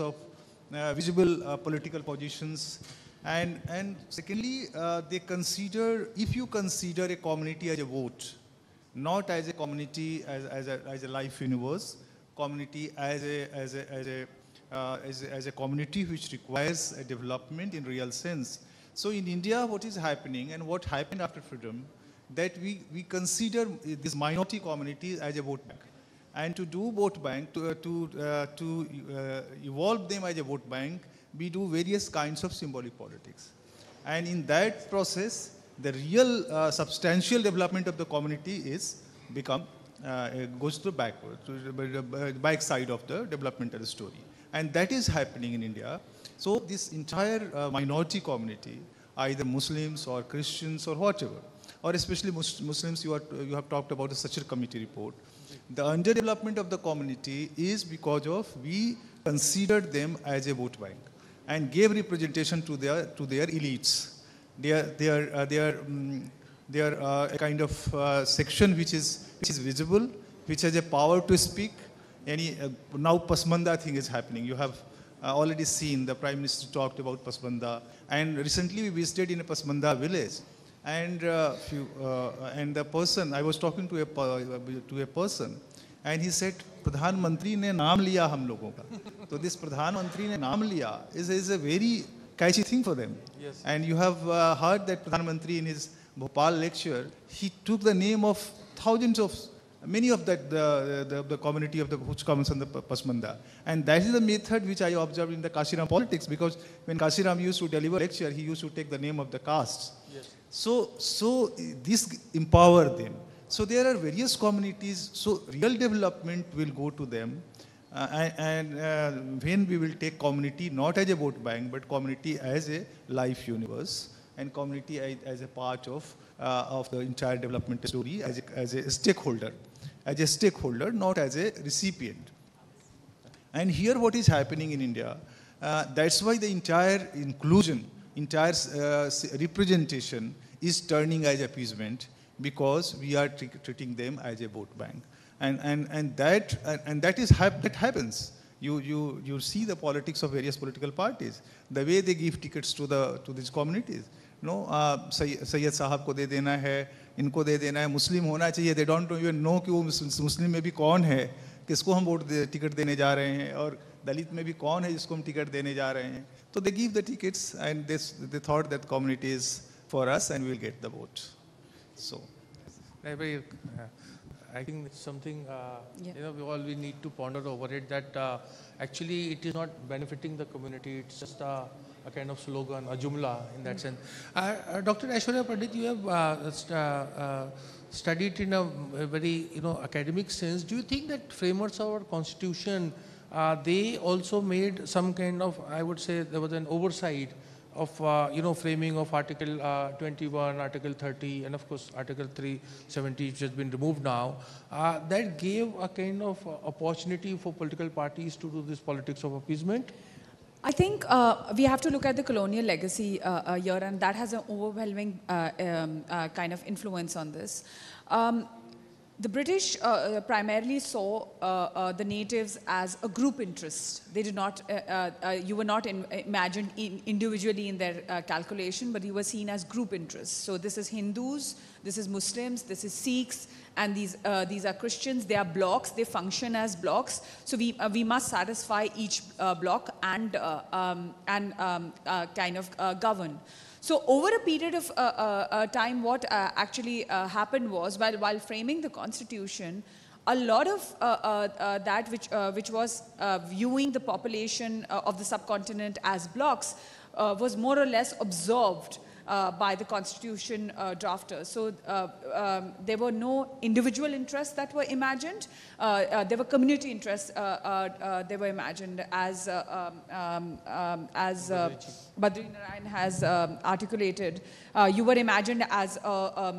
of visible political positions. And secondly, they consider, if you consider a community as a vote, not as a community as a life universe, community as a community which requires a development in real sense. So in India, what is happening and what happened after freedom, that we consider this minority community as a vote bank. And to do vote bank, to evolve them as a vote bank, we do various kinds of symbolic politics. And in that process, the real substantial development of the community is goes to the back side of the developmental story. And that is happening in India. So this entire minority community, either Muslims or Christians or whatever, or especially Muslims, you have talked about the Sachar committee report. The underdevelopment of the community is because of we considered them as a vote bank and gave representation to their elites. They are a kind of section which is visible, which has a power to speak. Now Pasmanda thing is happening. You have already seen the Prime Minister talked about Pasmanda, and recently we visited in a Pasmanda village. And the person, I was talking to a person, and he said, Pradhan Mantri ne naam liya hum logon ka. So this Pradhan Mantri ne naam liya is a very catchy thing for them. Yes. And you have heard that Pradhan Mantri in his Bhopal lecture, he took the name of many of the community of which comes on the Pasmanda. And that is the method which I observed in the Kashiram politics, because when Kashiram used to deliver lecture, he used to take the name of the castes. Yes. So this empower them. So there are various communities, so real development will go to them. When we will take community not as a vote bank, but community as a life universe, and community as a part of the entire development story, as a stakeholder, not as a recipient. And here what is happening in India, that's why the entire inclusion, entire representation is turning as appeasement, because we are treating them as a vote bank. And that happens. You see the politics of various political parties, the way they give tickets to these communities. No, Sayyid Sahab को दे देना है, इनको दे देना है, मुस्लिम होना चाहिए. They don't even know कि वो मुस्लिम में भी कौन है, किसको हम टिकट देने जा रहे हैं, और दलित में भी कौन है जिसको हम टिकट देने जा रहे हैं. So they give the tickets, and they thought that community is for us and we will get the vote. So I think it's something we need to ponder over it, that actually it is not benefiting the community. It's just a kind of slogan, a jumla in that sense. Dr. Aishwarya Pandit, you have studied in a very academic sense. Do you think that framers of our constitution, they also made some kind of, I would say there was an oversight of framing of Article 21, Article 30, and of course Article 370, which has been removed now, that gave a kind of opportunity for political parties to do this politics of appeasement? I think we have to look at the colonial legacy here, and that has an overwhelming kind of influence on this. The British primarily saw the natives as a group interest. They did not, you were not imagined individually in their calculation, but you were seen as group interests. So this is Hindus, this is Muslims, this is Sikhs, and these are Christians. They are blocks, they function as blocks. So we must satisfy each block and kind of govern. So over a period of time, what actually happened was, while framing the constitution, a lot of that which was viewing the population of the subcontinent as blocks was more or less absorbed by the constitution drafters. So there were no individual interests that were imagined. There were community interests they were imagined, as Badri Narayan has articulated. You were imagined as a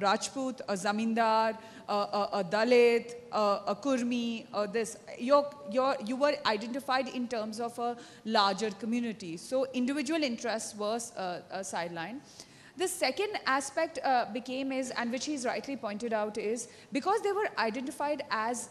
Rajput, a Zamindar, a Dalit, a Kurmi, or this. You were identified in terms of a larger community. So individual interests was sidelined. The second aspect became is, and which he's rightly pointed out, is because they were identified as